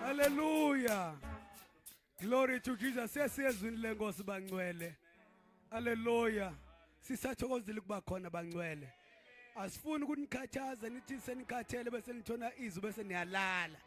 Hallelujah. Glory to Jesus. Sesiyezwini lenkosi bangcwele. Hallelujah. Sisathokozile ukuba khona bangcwele. Asifuni ukunikhathaza nithi senikhathele bese nithona izwi bese niyalala.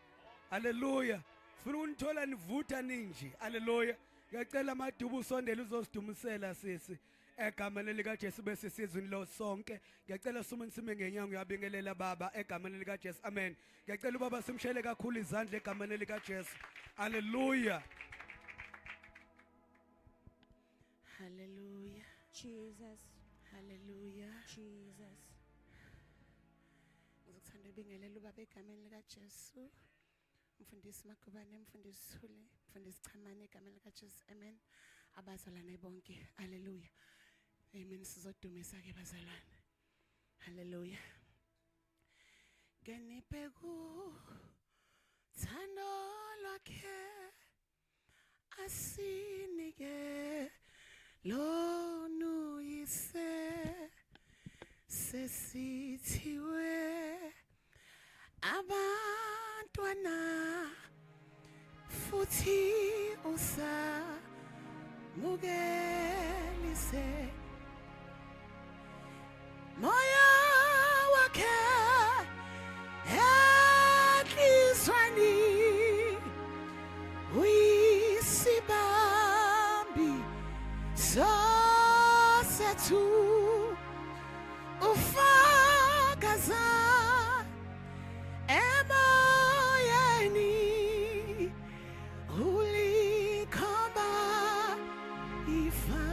Hallelujah. Sifuna ukunithola nivutha ninji. Hallelujah. Ngiyacela amadubu usondele uzosidumisela sisi. Egameni lika Jesu bese sizwini lo sonke. Ngiyacela suma nisime ngenyawo ngiyabingelela baba egameni lika Jesu. Amen. Ngiyacela ubaba simshele kakhulu izandla egameni lika Jesu. Hallelujah. Hallelujah. Jesus. Hallelujah. Jesus. Ngizokuthanda ubingelela ubaba egameni lika Jesu. Mfundisi Magubane, mfundisi Thule, mfundisi Chamane egameni lika Jesu. Amen. Abazalwane bonke. Hallelujah. Amen. Sizodumisa ke bazalwane. Hallelujah. Geniphe ku thando lakhe asinike lonu yise sesithiwe abantwana futhi usamukelise moya wakhe ehlizweni uyisibambi sosethu ufakaza emoyeni ulikhomba ifa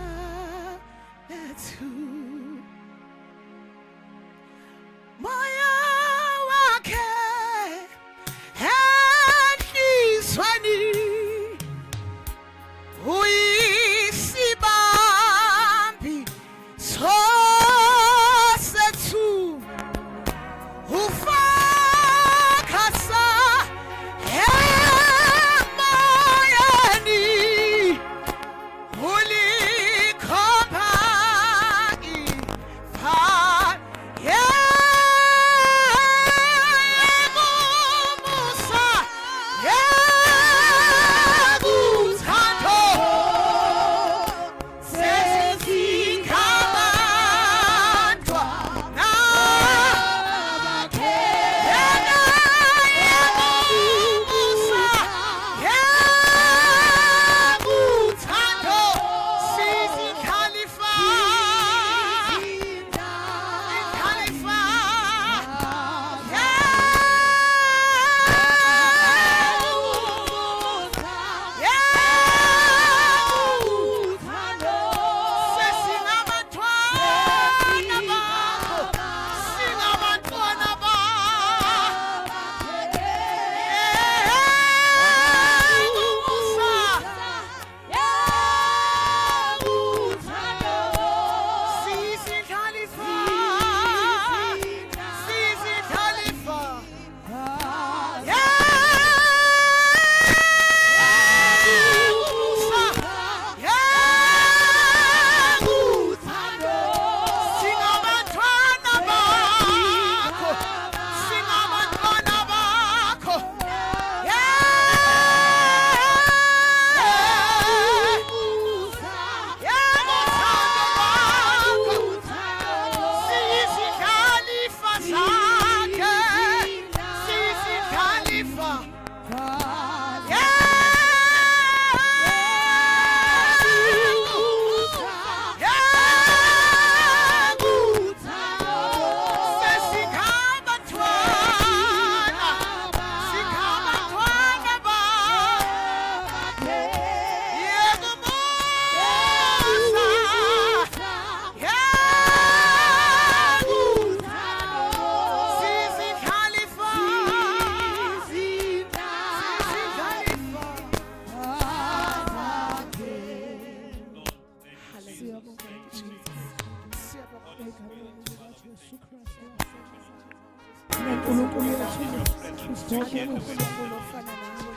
to hear the word of the uNkulunkulu Lord. ofana nawe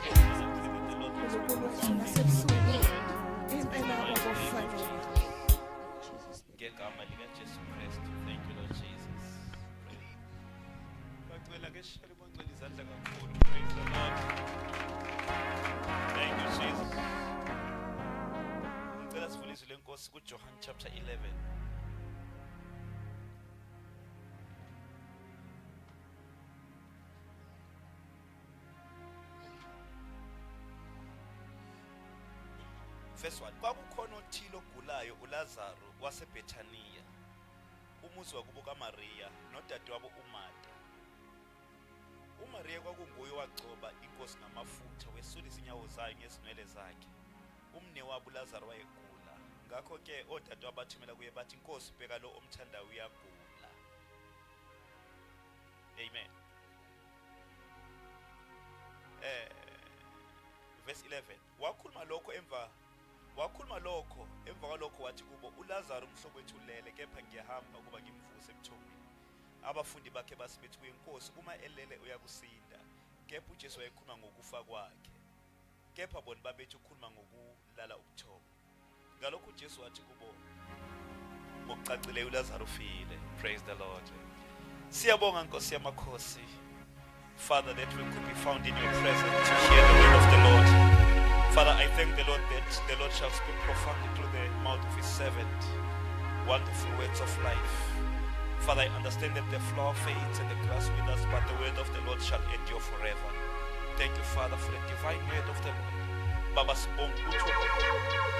The Lord wants to uNkulunkulu bless you. nasebusuku impela okufanele Ngegama likaJesu Kristu. Thank you, Lord Jesus. Bacela ke share bongcwele izandla kakhulu. Praise the Lord. Thank you, Jesus. Ngicela sivulise lenkosi kuJohn chapter 11. Verse 1. Kwakukhona othile ogulayo uLazaro waseBethaniya, umuzi wakubo kaMariya nodadewabo uMarta. uMariya kwakunguye wagcoba inkosi ngamafutha wesulisa inyawo zayo ngezinwele zakhe. Umnewabo uLazaro wayegula. Ngakho ke odadewabo bathumela kuye bathi, Nkosi, bheka lo omthandayo uyagula. Amen. Verse 11. Wakhuluma lokho emva kwalokho wathi kubo, uLazaro umhlobethu ulele, kepha ngiyahamba ukuba ngimvuse ebuthongweni. Abafundi bakhe basibethi kuye, Nkosi, uma elele uyakusinda. Kepha uJesu wayekhuluma ngokufa kwakhe, kepha bona babethi ukhuluma ngokulala ubuthongo. Ngalokho uJesu wathi kubo ngokucacileyo, uLazaro ufile. Praise the Lord. Siyabonga Nkosi yamakhosi, Father, that we could be found in your presence to hear the word of the Lord. Father, I thank the Lord that the Lord shall speak profoundly through the mouth of his servant, wonderful words of life. Father, I understand that the flower fades and the grass withers, but the word of the Lord shall endure forever. Thank you, Father, for the divine word of the Lord. Baba, sibonga ukuthi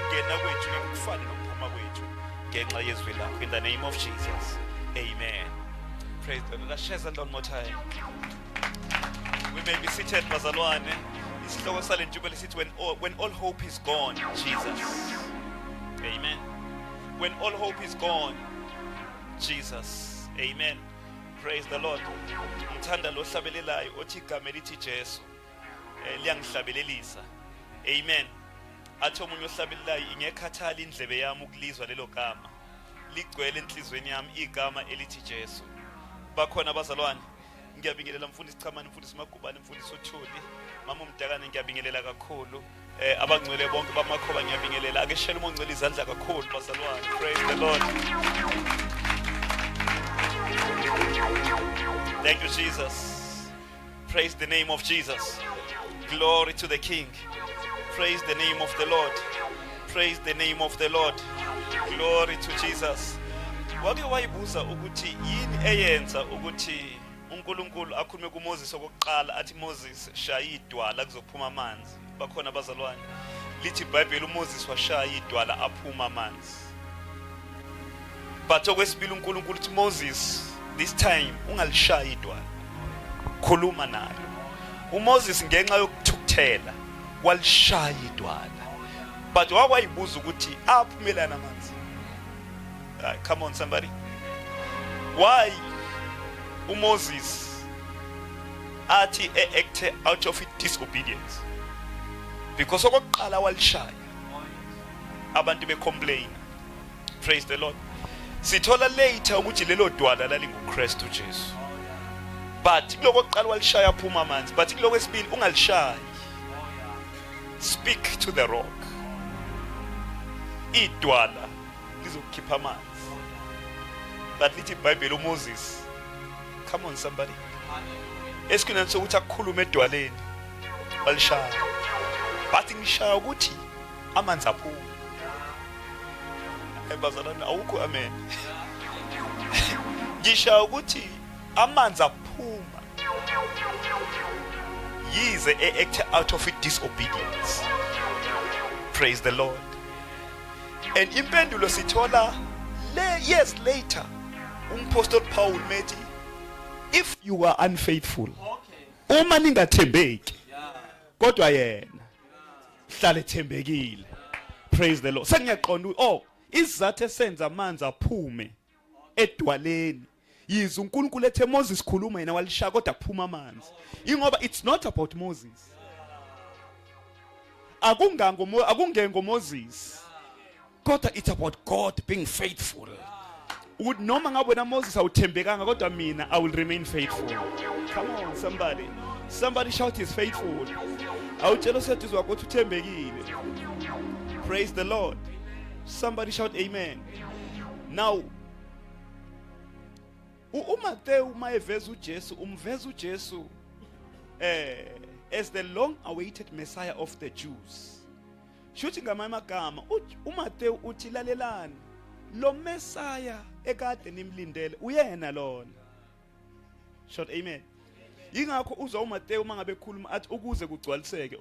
ungena kwethu ngekufana nokuphuma kwethu ngenxa yezwi lakho. In the name of Jesus, amen. Praise the Lord. Let's share that one more time. We may be seated, bazalwane. Isihloko sale njubelo sithi when all hope is gone, Jesus. Amen. When all hope is gone, Jesus. Amen. Praise the Lord. Ngithanda lo hlabelelayo othi igama elithi Jesu liyangihlabelelisa. Amen. Athi omunye ohlabelelayo, ingekhathala indlebe yami ukulizwa lelo gama. Ligcwele enhlizweni yami igama elithi Jesu. Bakhona abazalwane, ngiyabingelela mfundisi Chamani, mfundisi Magubane, mfundisi Uthuli, mama uMdakane, ngiyabingelela kakhulu. Abangcwele bonke bamakhoba ngiyabingelela. Ake shela umongcwele izandla kakhulu bazalwane. Praise the Lord. Thank you, Jesus. Praise the name of Jesus. Glory to the King. Praise the name of the Lord. Praise the name of the Lord. Glory to Jesus. Wake wayibuza ukuthi yini eyenza ukuthi uNkulunkulu akhulume kuMoses okokuqala athi, Moses, shaya idwala kuzophuma amanzi. Bakhona abazalwane, lithi iBhayibheli uMoses washaya idwala aphuma amanzi. But okwesibili uNkulunkulu uthi, Moses, this time ungalishaya idwala, khuluma nalo. uMoses ngenxa yokuthukuthela walishaya idwala, but wayibuza ukuthi aphumelana amanzi. Come on somebody. Why uMoses athi act out of disobedience? Because okokuqala walishaya, abantu becomplain. Praise the Lord. Sithola later ukuthi lelo dwala lalinguKristu Jesu, but kulokokuqala walishaya aphuma amanzi, but kulokwesibili ungalishayi. Speak to the rock, idwala lizokhipha amanzi. But lithi iBhayibheli uMoses, come on somebody, esikhundleni sokuthi akukhulume edwaleni walishaya, but ngishaya ukuthi amanzi aphuma. Ebazalwane awukho amen. Ngishaya ukuthi amanzi aphuma, yize act out of disobedience. Praise the Lord. And impendulo sithola years later, Apostle Paul methi, if you are unfaithful, uma ningathembeki, kodwa yena hlale thembekile. Praise the Lord. Sengiyaqonda isizathu esenza amanzi aphume edwaleni, yize uNkulunkulu ethe Moses khuluma yena walishaya kodwa kuphuma amanzi. Ingoba it's not about Moses. Akungengo Moses, kodwa it's about God being faithful. ukuthi noma ngabe wena Moses awuthembekanga kodwa mina I will remain faithful. Come on somebody. Somebody shout is faithful. Awutshela useduzwa ukuthi uthembekile. Praise the Lord. Somebody shout amen. Now uMateyu mayeveza uJesu umveza uJesu as the long awaited Messiah of the Jews. Shuthi ngamanye amagama uMateyu uthi lalelani lo Messiah ekade nimlindele uyena lona. Shout amen. Ingakho uzwa uMateyu mangabe ekhuluma athi ukuze kugcwaliseke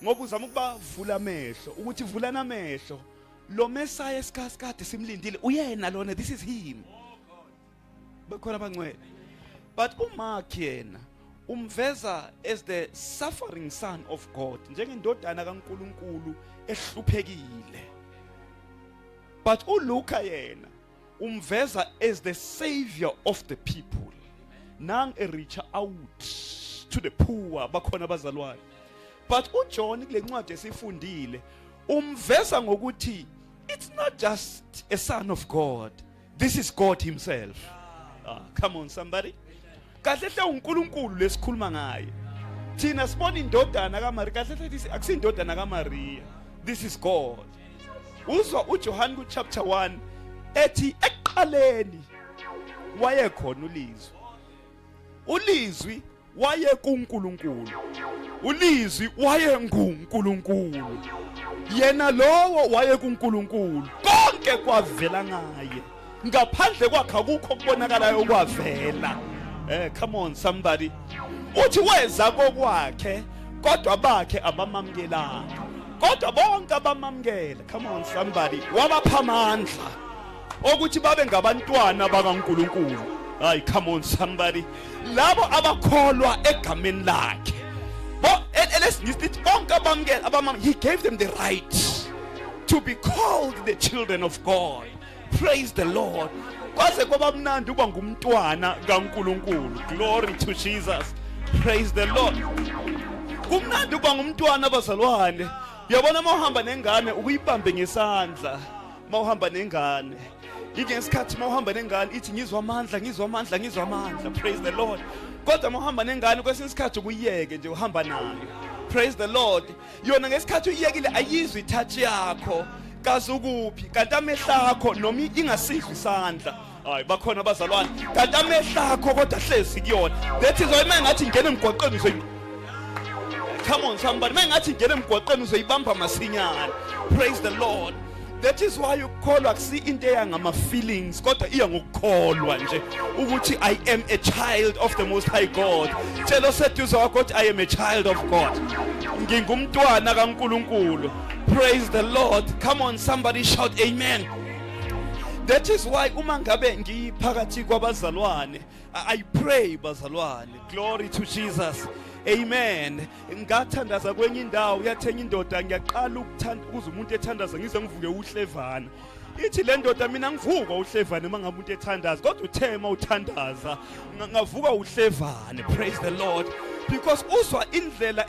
ngoba uzama ukubavula amehlo ukuthi vulana amehlo lo Messiah esikhasikade simlindile uyena lona, this is him. Bakhona bangcwele. But uMark yena umveza as the suffering son of God, njengendodana kaNkulunkulu ehluphekile. But uLuka yena umveza as the savior of the people. Nang reach out to the poor bakhona bazalwane. But uJohn kule ncwadi esifundile umveza ngokuthi it's not just a son of God, this is God himself. Come on somebody. Kahle hle uNkulunkulu lesikhuluma ngaye. Thina sibona indodana kaMaria, kahle hle this akusindodana kaMaria. This is God. Uzwa uJohn ku chapter 1 ethi eqaleni wayekhona ulizwi. Ulizwi waye kuNkulunkulu. Ulizwi waye nguNkulunkulu. Yena lowo waye kuNkulunkulu. Konke kwavela ngaye. Ngaphandle kwakhe akukho kubonakalayo kwavela. Come on somebody. Uthi weza kokwakhe kodwa bakhe abamamkelanga. Kodwa bonke abamamkela. Come on somebody. Wabapha amandla ukuthi babe ngabantwana bakaNkulunkulu. Hayi, come on somebody. Labo abakholwa egameni lakhe. He gave them the right to be called the children of God. Praise the Lord. Kwaze kwaba mnandi uba ngumntwana kaNkulunkulu. Glory to Jesus. Praise the Lord. Kumnandi uba ngumntwana bazalwane. Uyabona mawuhamba nengane ukuyibambe ngesandla. Mawuhamba nengane. Ngesikhathi mawuhamba nengane ithi ngizwa amandla. Praise the Lord. Kodwa mawuhamba nengane kwesinye isikhathi ukuyiyeke nje uhamba nayo. Praise the Lord. Yona ngesikhathi uyiyekile ayizwe itouch yakho. Kazi ukuphi kanti amehlo akho noma ingasidli isandla. Hayi bakhona abazalwane. Kanti amehlo akho kodwa hlezi kuyona. That is why mengathi ngene emgwaqeni uzoyi. Come on somebody. Mengathi ngene emgwaqeni uzoyibamba masinyane. Praise the Lord. That is why you call akusi into eyangama feelings kodwa iya ngokukholwa nje ukuthi I am a child of the most high God. Tshela oseduze wakho ukuthi I am a child of God. Ngingumntwana kaNkulunkulu. Praise the Lord. Come on somebody shout amen. That is why uma ngabe ngiphakathi kwabazalwane I pray bazalwane. Glory to Jesus. Amen. Ngathandaza kwenye indawo yathenga indoda ngiyaqala ukuthanda ukuze umuntu ethandaza ngize ngivuke uhlevana. Ithi le ndoda mina ngivuka uhlevane mangabe umuntu ethandaza kodwa uthema uthandaza ngavuka uhlevane. Praise the Lord. Because uzwa indlela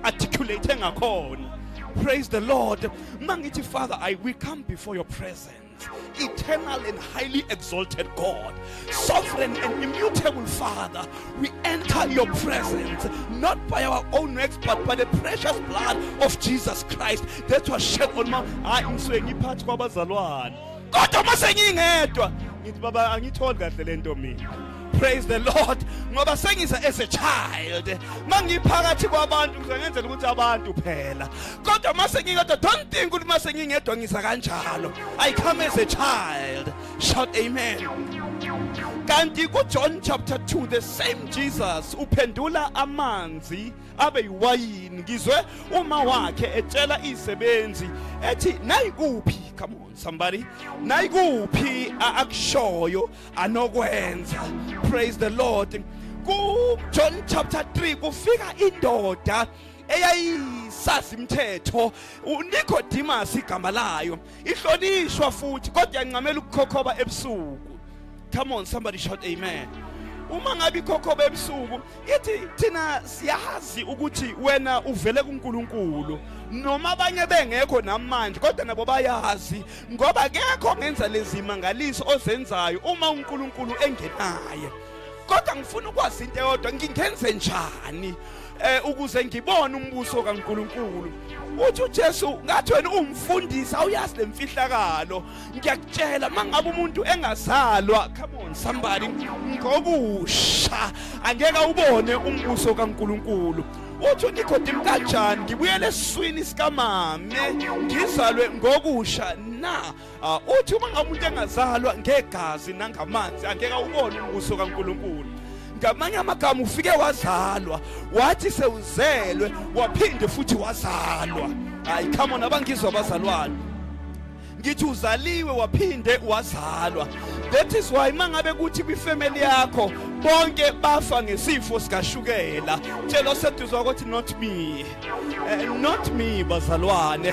articulate ngakhona. Praise the Lord. Mangithi Father, we come before your presence. Eternal and highly exalted God, sovereign and immutable Father, we enter your presence not by our own works but by the precious blood of Jesus Christ that was shed on Mount. Ngiphathi kwabazalwane kodwa mase ngingedwa ngithi baba angitholi kahle lento mina. Praise the Lord. Ngoba sengiza as a child. Mangiphakathi kwabantu ngizengenzela ukuthi abantu phela. Kodwa mase ngingedwa don't think ukuthi mase ngingedwa ngisa kanjalo. I come as a child. Shout amen. Kanti ku John chapter 2 the same Jesus uphendula amanzi abe yiwayini. Ngizwe uma wakhe etshela izisebenzi ethi nayikuphi. Come on somebody. Nayikuphi akushoyo anokwenza. Praise the Lord. Ku John chapter 3 kufika indoda eyayisazi imithetho uNicodemus igama layo ihlonishwa futhi kodwa yanqamela ukukhokhoba ebusuku. Come on somebody shout amen. uma ngabe ikhokho bebusuku ithi thina siyazi ukuthi wena uvele kuNkulunkulu noma abanye bengekho namanje kodwa nabo bayazi ngoba kekho ngenza lezi mangaliso ozenzayo uma uNkulunkulu engenaye. Kodwa ngifuna ukwazi into eyodwa, ngingenze njani ukuze ngibone umbuso kaNkulunkulu. Uthi uJesu ngathi wena umfundisi awuyazi lemfihlakalo. Ngiyakutshela mangabe umuntu engazalwa, come on somebody, ngokusha angeke ubone umbuso kaNkulunkulu. Uthi uNikodimi kanjani ngibuyele esiswini sikamame ngizalwe ngokusha na? Uthi uma ngabe umuntu engazalwa ngegazi nangamanzi angeke ubone umbuso kaNkulunkulu. Ngamanye amagama ufike wazalwa, wathi sewuzelwe waphinde futhi wazalwa. Hayi come on abangizwa abazalwane, ngithi uzaliwe waphinde wazalwa. That is why mangabe kuthi kwifamily yakho bonke bafa ngesifo sikashukela, tshela oseduzwa ukuthi not me, not me bazalwane.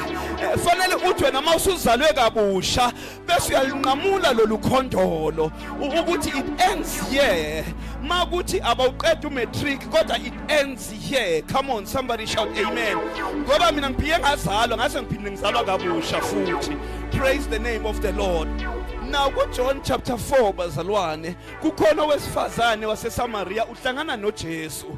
Fanele uthi wena mawusuzalwe kabusha bese uyalinqamula lolu khondolo ukuthi it ends here. Makuthi abawuqeda umatric kodwa it ends here. Come on somebody shout amen. Ngoba mina ngiphike ngazalwa ngase ngiphinde ngizalwa kabusha futhi. Praise the name of the Lord. Now kuJohn chapter 4 bazalwane, kukhona owesifazane waseSamaria uhlangana noJesu.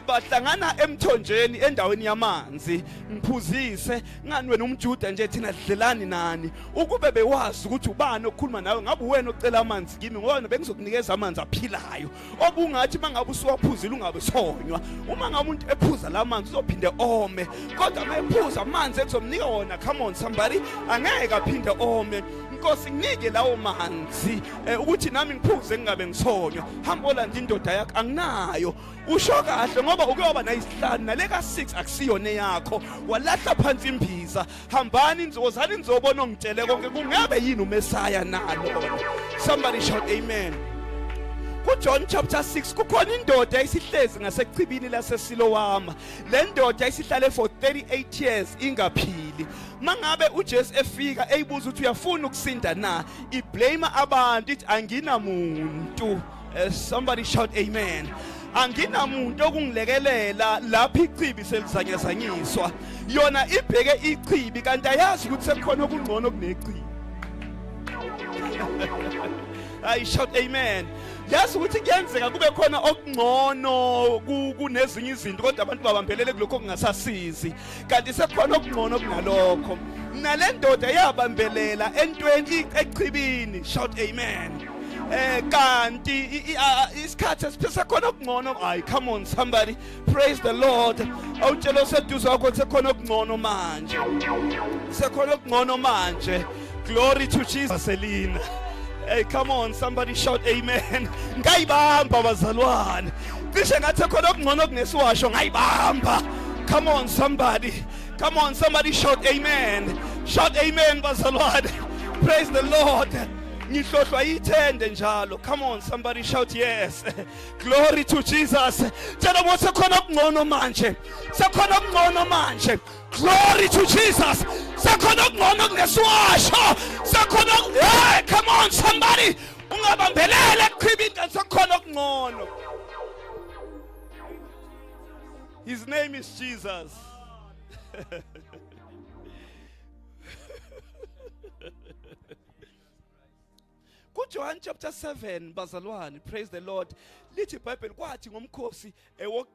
Bahlangana emthonjeni endaweni yamanzi. Ngiphuzise ngani wena umJuda nje thina dlelani nani ukube bewazi ukuthi ubani okhuluma nawe ngabe wena ocela amanzi kimi ngoba bengizokunikeza amanzi aphilayo. Obungathi mangabe usuwaphuzile ungabe sonywa. Uma ngabe umuntu ephuza lamanzi uzophinde ome, kodwa mayephuza amanzi ekuzomnika wona, come on somebody, angeke aphinde ome. Nkosi nginike lawo manzi ukuthi nami ngiphuze ngingabe ngisonywa. Hambola nje indoda yakho anginayo. Usho kahle ngoba ukuyoba nayisihlanu naleka 6 akusiyona yakho. Walahla phansi imbiza. Hambani inzozani nizobona ongitshele konke kungabe yini uMesaya nalo. Somebody shout amen. KuJohn chapter 6 kukhona indoda ayisihlezi ngasechibini laseSilowama. Le ndoda ayisihlale for 38 years ingaphili. Mangabe uJesu efika eyibuza ukuthi uyafuna ukusinda na, iblame abantu ithi anginamuntu. Somebody shout amen. Anginamuntu okungilekelela lapha ichibi selizanyazanyiswa. Yona ibheke ichibi kanti ayazi ukuthi sekukhona okungcono kunechibi. I shout amen. Yazi ukuthi kuyenzeka kube khona okungcono kunezinye izinto kodwa abantu babambelele kuloko okungasasizi. Kanti sekukhona okungcono kunalokho. Nale ndoda yabambelela entweni echibini. Shout amen. Kanti isikhathi esikhona okungcono. Ay come on somebody, praise the Lord. Awutshela oseduzwa wakho sekhona okungcono manje. Sekhona okungcono manje. Glory to Jesus. Selina. Hey, come on, somebody shout amen. Ngayibamba bazalwane. Cishe ngathi khona okungcono kunesiwasho ngayibamba. Come on somebody. Come on somebody shout amen. Shout amen bazalwane. Praise the Lord. Ngihlohlwa yithende njalo. Come on somebody shout yes. Glory to Jesus. Tshela ukuthi sekhona okungcono manje. Sekhona okungcono manje. Glory to Jesus. Sekhona okungcono kunesiwasho. Sekhona hey, come on somebody. Ungabambelele ekukhibini sekhona okungcono. His name is Jesus. KuJohn chapter 7 bazalwane, praise the Lord. Lithi iBhayibheli kwathi ngomkhosi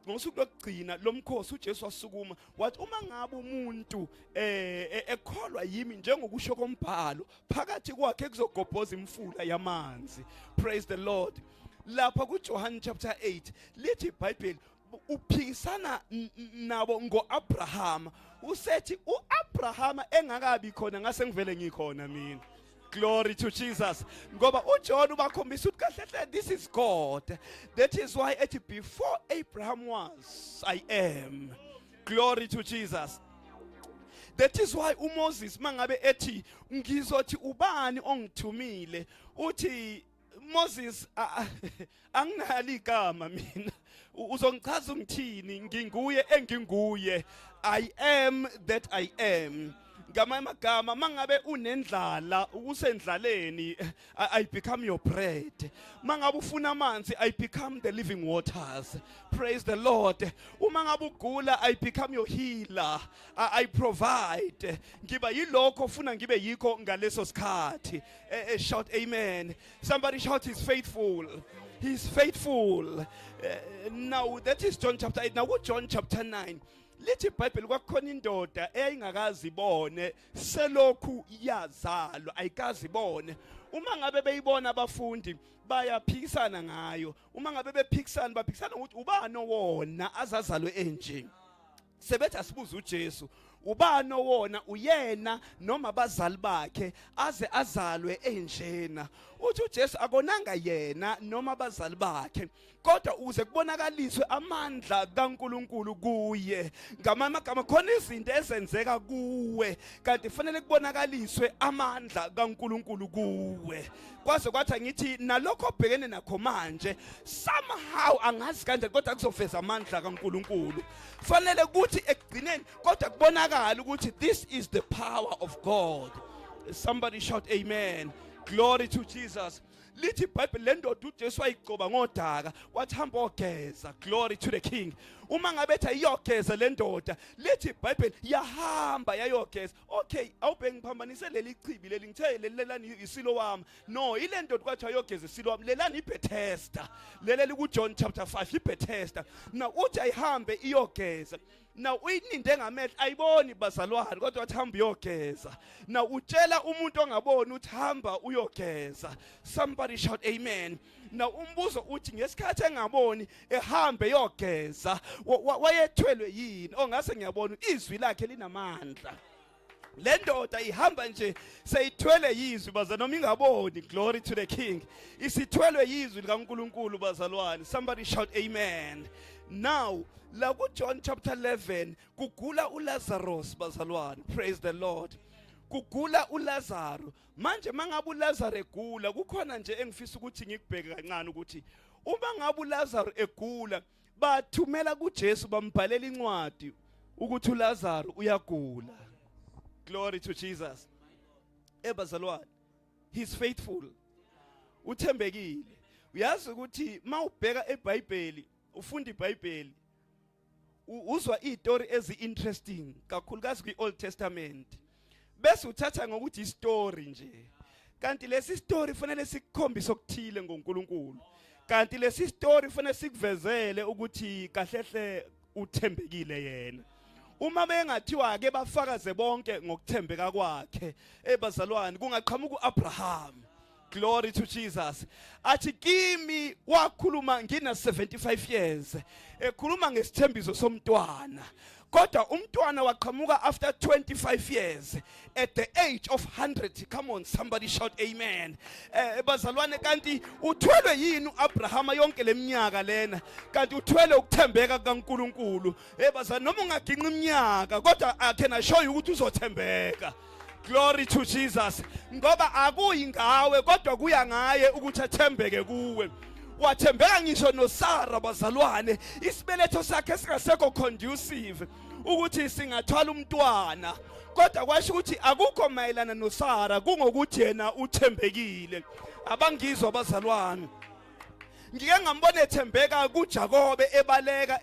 ngosuku lokugcina lomkhosi uJesu wasukuma wathi uma ngabe umuntu ekholwa yimi njengokusho kombhalo phakathi kwakhe kuzogobhoza imfula yamanzi. Praise the Lord. Lapha kuJohn chapter 8 lithi iBhayibheli uphikisana nabo ngoAbraham. Usethi uAbraham engakabi khona ngase ngivele ngikhona mina. Glory to Jesus. Ngoba uJohn ubakhombisa ukuthi kahle this is God. That is why before Abraham was, I am. Glory to Jesus. That is why uMoses mangabe ethi ngizothi ubani ongithumile uthi Moses anginalo igama mina. Uzongichaza ngithini? Nginguye enginguye. I am that I am. ngamanye amagama mangabe unendlala usendlaleni I become your bread. Mangabe ufuna amanzi I become the living waters. Praise the Lord. Uma ngabe ugula I become your healer. I provide. Ngiba yilokho ufuna ngibe yikho ngaleso sikhathi. Shout amen. Somebody shout he's faithful. He's faithful. Now that is John chapter 8. Now go John chapter 9. Lithi iBhayibheli kwakukhona indoda eyayingakazi ibone selokhu iyazalwa ayikazi ibone. Uma ngabe beyibona abafundi bayaphikisana ngayo. Uma ngabe bephikisana baphikisana ukuthi ubani owona azazalwe enje. Sebethi asibuze uJesu ubani owona uyena noma abazali bakhe aze azalwe enjena. Uthi uJesu akonanga yena noma abazali bakhe kodwa uze kubonakaliswe amandla kaNkuluNkulu kuye. Ngamanye amagama khona izinto ezenzeka kuwe kanti kufanele kubonakaliswe amandla kaNkuluNkulu kuwe. Kwaze kwathi ngithi nalokho obhekene nakho manje somehow angazi kanjani kodwa kuzoveza amandla kaNkuluNkulu. Fanele ukuthi ekugcineni kodwa kubonakala ukuthi this is the power of God. Somebody shout amen. Glory to Jesus. Lithi iBhayibheli lendoda uJesu wayigcoba ngodaka wathi hamba ogeza. Glory to the King. Uma ngabe ethi ayogeza lendoda lithi iBhayibheli yahamba yayogeza. Okay, awubheki ngiphambanise leli chibi leli ngithe lelani isilo wami. No, ile ndoda kwathi ayogeza isilo wami lelani iBethesda. Leleli ku John chapter 5 iBethesda. Now uthi ayihambe iyogeza. Now uyininde ngamehlo ayiboni bazalwane kodwa wathi hamba uyogeza. Now utshela umuntu ongaboni uthi hamba uyogeza. Somebody shout amen. Now umbuzo uthi ngesikhathi engaboni ehambe yogeza wayethwelwe yini? Ongase ngiyabona izwi lakhe linamandla. Le ndoda ihamba nje seyithwele yizwi bazalwane noma ingaboni. Glory to the King. Isithwelwe yizwi likaNkuluNkulu bazalwane. Somebody shout amen. Now la ku John chapter 11 kugula uLazarus bazalwane. Praise the Lord. Kugula uLazaro. Manje mangabe uLazaro egula kukhona nje engifisa ukuthi ngikubheke kancane ukuthi uma ngabe uLazaro egula bathumela kuJesu bambhalela incwadi ukuthi uLazaro uyagula. Glory to Jesus. Bazalwane, he's faithful. Uthembekile. Uyazi ukuthi mawubheka eBhayibheli ufunda iBhayibheli uzwa izitori ezi-interesting kakhulukazi kwi-Old Testament bese uthatha ngokuthi istory nje kanti lesi story fanele sikukhombise okuthile ngoNkulunkulu kanti lesi story fanele sikuvezele ukuthi kahlehle uthembekile yena. Uma bengathiwa ke bafakaze bonke ngokuthembeka kwakhe bazalwane kungaqhamuka uAbraham. Glory to Jesus. Athi kimi wakhuluma ngina 75 years. Ekhuluma ngesithembiso somntwana. Kodwa umntwana waqhamuka after 25 years at the age of 100. Come on, somebody shout amen. Bazalwane kanti uthwelwe yini uAbraham yonke leminyaka lena? Kanti uthwele ukuthembeka kaNkuluNkulu. Bazalwane noma ungaginqa iminyaka kodwa I can assure you ukuthi uzothembeka. Glory to Jesus. Ngoba akuyi ngawe kodwa kuya ngaye ukuthi athembeke kuwe. Wathembeka ngisho noSara bazalwane isibeletho sakhe singasekho conducive ukuthi singathwala umntwana kodwa kwasho ukuthi akukho mayelana noSara kungokuthi yena uthembekile. Abangizwa bazalwane ngike ngambona ethembeka kuJakobe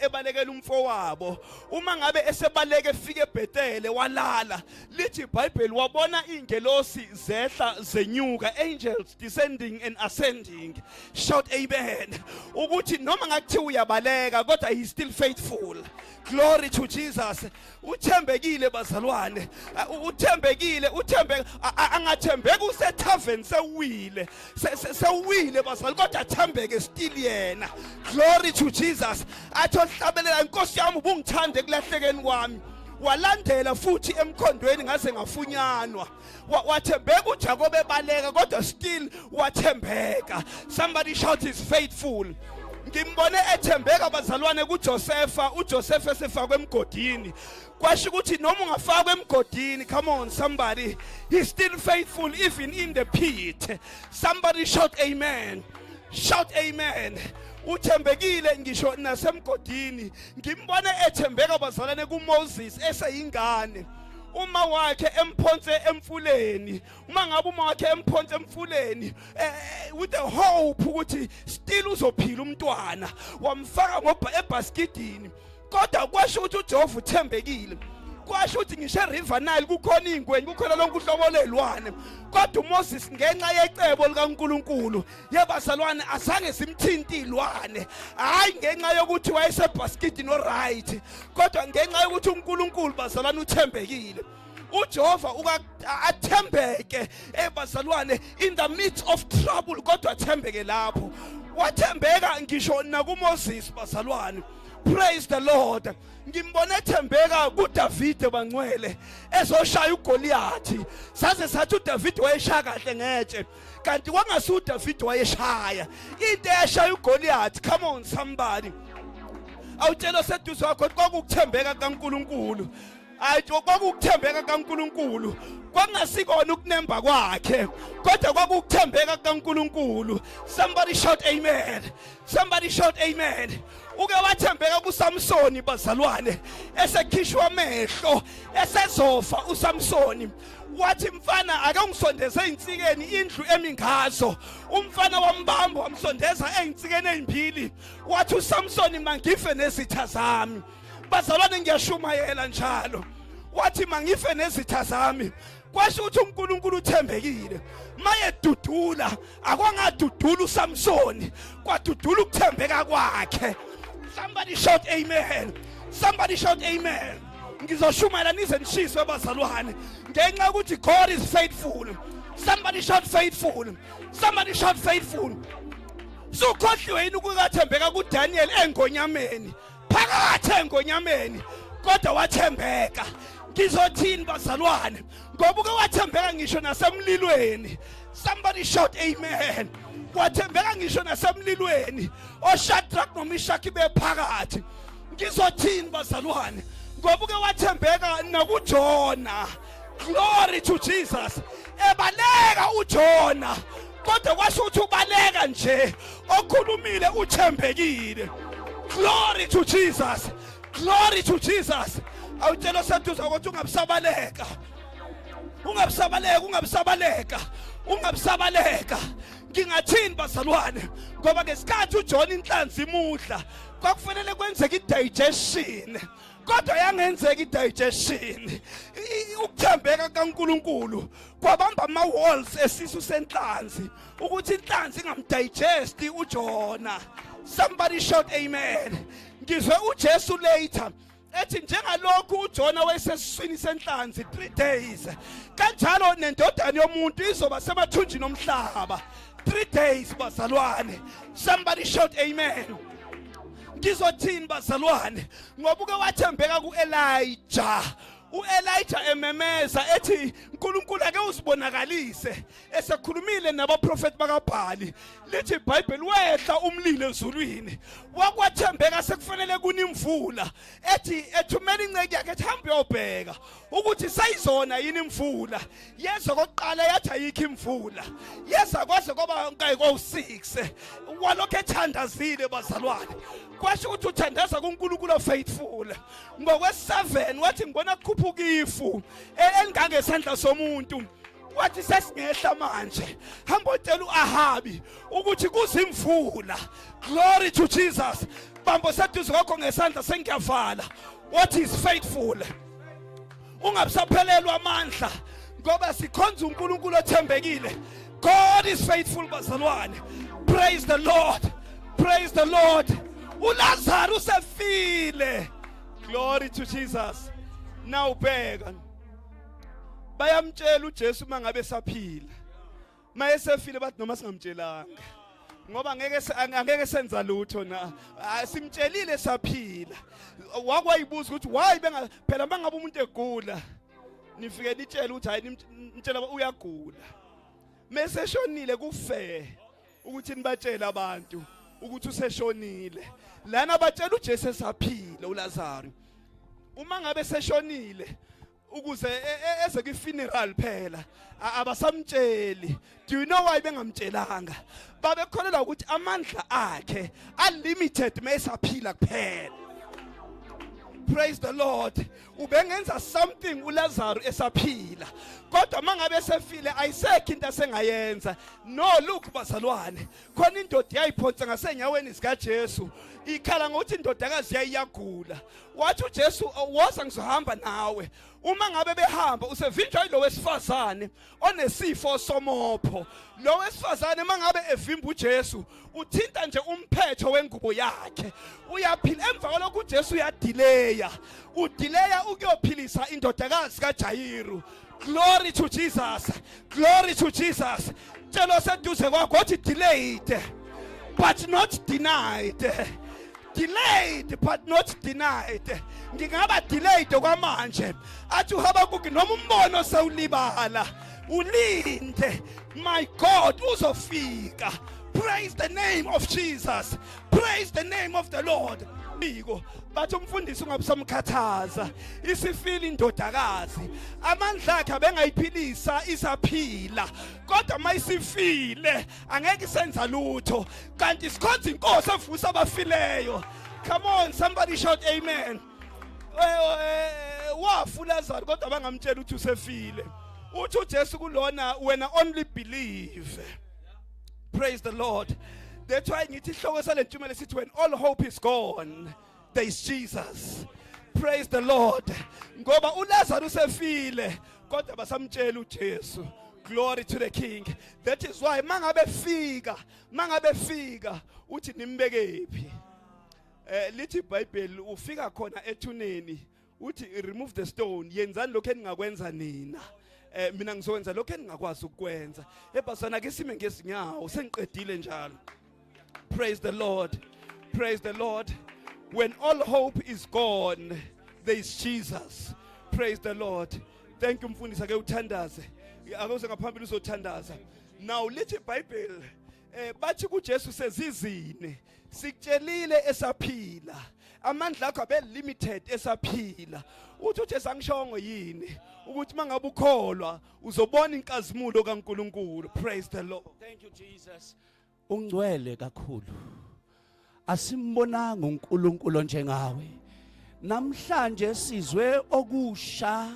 ebalekela umfowabo. Uma ngabe esebaleke efike eBhethele walala lithi iBhayibheli wabona ingelosi zehla zenyuka, angels descending and ascending. Shout amen. Ukuthi noma ngakuthiwa uyabaleka kodwa he is still faithful. Glory to Jesus. Uthembekile bazalwane. Uthembekile angathembeka usethaveni sewile bazalwane kodwa athembeke still yena. Glory to Jesus. Athi ohlabelela inkosi yami ubungithande kulahlekeni kwami. Walandela futhi emkhondweni ngase ngafunyanwa. Wathembeka uJakobe ebaleka kodwa still wathembeka. Somebody shout is faithful. Ngimbone ethembeka bazalwane kuJosefa. uJosefa esefakwe emgodini. Kwasho ukuthi noma ungafakwe emgodini, come on somebody, he's still faithful even in the pit. Somebody shout amen. Shout amen. Uthembekile ngisho nasemgodini. Ngimbone ethembeka bazalwane kuMoses eseyingane. uma wakhe emphonse emfuleni, uma ngabe uma wakhe emphonse emfuleni with the hope ukuthi still uzophila umntwana, wamfaka ebaskidini, kodwa kwasho ukuthi uJehova uthembekile. Kwasho ukuthi ngisho eRiver Nile kukhona ingweni, kukhona lonke uhlobo lelwane, kodwa uMoses ngenxa yecebo likaNkuluNkulu yebazalwane azange simthinta ilwane, hayi ngenxa yokuthi wayesebhaskidini oright, kodwa ngenxa yokuthi uNkulunkulu bazalwane uthembekile. uJehova athembeke ebazalwane in the midst of trouble, kodwa athembeke lapho. Wathembeka ngisho nakuMoses bazalwane. Praise the Lord. Ngimbone ethembeka kuDavide bangcwele ezoshaya uGoliathi. Saze sathi uDavide wayeshaya kahle ngetshe, kanti kwangasi uDavide wayeshaya into eshaya uGoliathi. Come on somebody. Awutshela seduze wakho kwakuthembeka kaNkuluNkulu. Hayi kwakuthembeka kaNkuluNkulu. Kwangasikona ukunemba kwakhe, kodwa kwakuthembeka kaNkuluNkulu. Somebody shout amen. Somebody shout amen. Uke wathembeka kuSamsoni bazalwane, esekhishwa amehlo, esezofa uSamsoni. Wathi mfana ake ungisondeze einsikeni indlu emingazo. Umfana wambamba wamsondeza einsikeni ezimbili. Wathi uSamsoni mangife nezitha zami. Bazalwane ngiyashumayela njalo. Wathi mangife nezitha zami. Kwasho ukuthi uNkulunkulu uthembekile. Maye dudula akwangadudula uSamsoni, kwadudula ukuthembeka kwakhe. Somebody shout amen. Somebody shout amen. Ngizoshumayela nize nishiswe bazalwane ngenxa ukuthi God is faithful. Somebody shout faithful. Somebody shout faithful. So khohliwe yini ukuthembeka kuDaniel engonyameni, phakathi engonyameni, kodwa wathembeka. Ngizothini bazalwane ngoba uke wathembeka ngisho nasemlilweni. Somebody shout amen. Wathembeka ngisho nasemlilweni, oShadrach noMeshach bephakathi. Ngizothini bazalwane ngoba uke wathembeka nakuJona. Glory to Jesus. Ebaleka uJona, kodwa kwasho ukuthi ubaleka nje, okhulumile uthembekile. Glory to Jesus. Glory to Jesus. Awutshela seduze ukuthi ungabisabaleka. Ungabisabaleka, ungabisabaleka. Ungabisabaleka. Ngingathini bazalwane ngoba ngesikhathi uJona inhlanzi imudla kwakufanele kwenzeke idigestion, kodwa yangenzeka idigestion. Ukuthembeka kaNkuluNkulu kwabamba ama walls esisu senhlanzi ukuthi inhlanzi ingamdigest uJona. Somebody shout amen. Ngizwe uJesu later ethi njengalokhu uJona wayesesiswini senhlanzi 3 days, kanjalo nendodana yomuntu izoba semathunjini omhlaba 3 days bazalwane. Somebody shout amen. Ngizothini bazalwane ngoba uke wathembeka kuElijah. uElijah ememeza ethi uNkulunkulu ake usibonakalise, esekhulumile nabaprofeti bakaBhali. Lithi iBhayibheli wehla umlilo ezulwini, wakwathembeka sekufanele kunimvula, ethi ethumela inceke yakhe ethi hambe uyobheka ukuthi sayizona yini imvula. Yeza kokuqala yathi ayikho imvula, yeza kwaze kwaba ngo6 walokho ethandazile bazalwane. Kwasho ukuthi uthandaza kuNkulunkulu ofaithful. Ngokwe7 wathi ngibona kukhuphuka ifu engangesandla somuntu. Wathi sesingehla manje, hamba utshela uAhabi ukuthi kuzimvula. Glory to Jesus. Bambo seduze kwakho ngesandla sengiyavala. What is faithful? Ungabisaphelelwa amandla ngoba sikhonza uNkulunkulu othembekile. God is faithful bazalwane. Praise the Lord. Praise the Lord. uLazarus usefile. Glory to Jesus. Now bheka, bayamtshela uJesu mangabe saphila, mayesefile bathi noma singamtshelanga ngoba angeke senza lutho na, simtshelile saphila. Wakwayibuza ukuthi why phela mangabe umuntu egula nifike nitshela ukuthi hayi nitshela uyagula, meseshonile kufe ukuthi nibatshela abantu ukuthi useshonile. Lana batshela uJesu esaphila uLazarus. Uma ngabe seshonile ukuze eze kwi-funeral phela abasamtsheli. Do you know why bengamtshelanga? Babekholela ukuthi amandla akhe unlimited mesaphila kuphela. praise the Lord, ubengenza something uLazarus esaphila. Kodwa mangabe sefile ayisekho into asengayenza. No, look bazalwane, khona indoda yayiphonsa ngasenyaweni zika Jesu. Ikhala ngokuthi indodakazi yayiyagula. Wathi uJesu woza ngizohamba nawe. Uma ngabe behamba usevinjwa yilo wesifazane onesifo somopho. Lo wesifazane mangabe evimba uJesu uthinta nje umphetho wengubo yakhe. Uyaphila emva kwalokho uJesu uyadelaya. Udelaya ukuyophilisa indodakazi kaJayiru. Glory to Jesus. Glory to Jesus. Tshelo seduze kwakho uthi delayed but not denied. Delayed but not denied. Ngingaba delayed kwamanje. Athi uHabakuki noma umbono sewulibala. Ulinde. My God uzofika. Praise the name of Jesus. Praise the name of the Lord. Bathi umfundisi ungabusamkhathaza. Isifile indodakazi. Amandla akhe abengayiphilisa isaphila. Kodwa mayisifile angeke isenza lutho. Kanti sikhonza inkosi evusa abafileyo. Come on, somebody shout amen. Wafu Lazarus kodwa bangamtshela ukuthi usefile. Uthi uJesu kulona wena only believe. Praise the Lord. That's why ngithi ihloko salentshumayelo sithi when all hope is gone, there is Jesus. Praise the Lord. Ngoba uLazarus usefile kodwa basamtshela uJesu. Glory to the King. That is why mangabe fika uthi nimbekephi. Lithi iBhayibheli ufika khona ethuneni uthi remove the stone. Yenzani lokho eningakwenza nina. Mina ngizokwenza lokho eningakwazi ukwenza. Ebasana ke sime ngezinyawo sengiqedile njalo. Praise the Lord. Praise the Lord. When all hope is gone, there is Jesus. Praise the Lord. Thank you mfundisi ake uthandaze. Akuze ngaphambili uzothandaza. Now lithi iBhayibheli bathi kuJesu sezizini sikutshelile esaphila. Amandla akho abe limited esaphila. Uthi uJesu angishongo yini ukuthi mangabe ukholwa uzobona inkazimulo kaNkuluNkulu. Praise the Lord. Thank you Jesus. Ungcwele kakhulu. Asimbonanga uNkulunkulu njengawe. Namhlanje sizwe okusha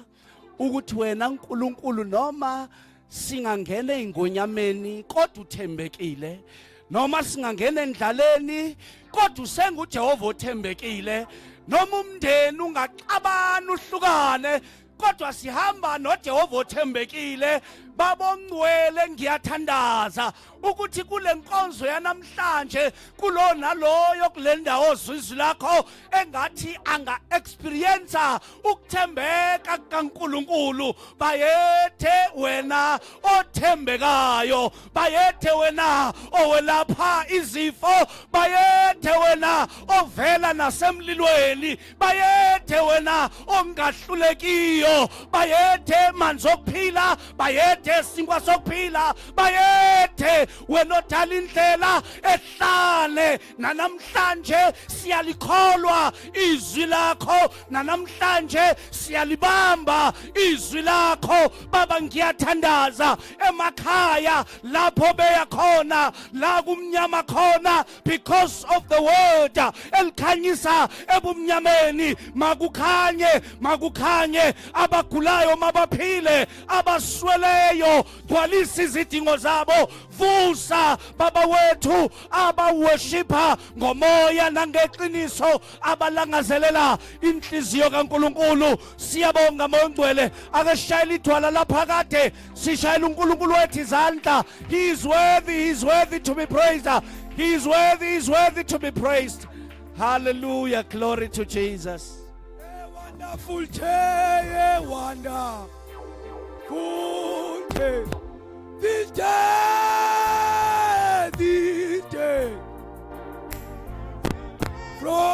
ukuthi wena uNkulunkulu noma singangena ingonyameni kodwa uthembekile. Noma singangena endlaleni kodwa usenguJehova othembekile. Noma umndeni ungaxabana uhlukane kodwa sihamba noJehova othembekile. Babongcwele ngiyathandaza ukuthi kule nkonzo yanamhlanje kulo naloyo kulenda ozizwi lakho engathi anga experience ukuthembeka kaNkuluNkulu. Bayethe wena othembekayo, bayethe wena owelapha izifo, bayethe wena ovela nasemlilweni, bayethe wena ongahlulekiyo, bayethe manzi okuphila, bayethe sinkwa sokuphila, bayethe wena odala indlela ehlale. Nanamhlanje siyalikholwa izwi lakho, nanamhlanje siyalibamba izwi lakho. Baba ngiyathandaza emakhaya lapho beya khona la kumnyama khona because of the word elikhanyisa ebumnyameni. Makukhanye abagulayo mabaphile, abasweleyo gcwalisa izidingo zabo. Vusa baba wethu abaworshipa ngomoya nangeqiniso, abalangazelela inhliziyo kaNkuluNkulu. Siyabonga Mongcwele, ake shayela idwala lapha kade sishayela uNkulunkulu wethu izandla. He is worthy to be praised. He is worthy to be praised. Hallelujah, glory to Jesus. Wonderful day, wonderful day. This day, from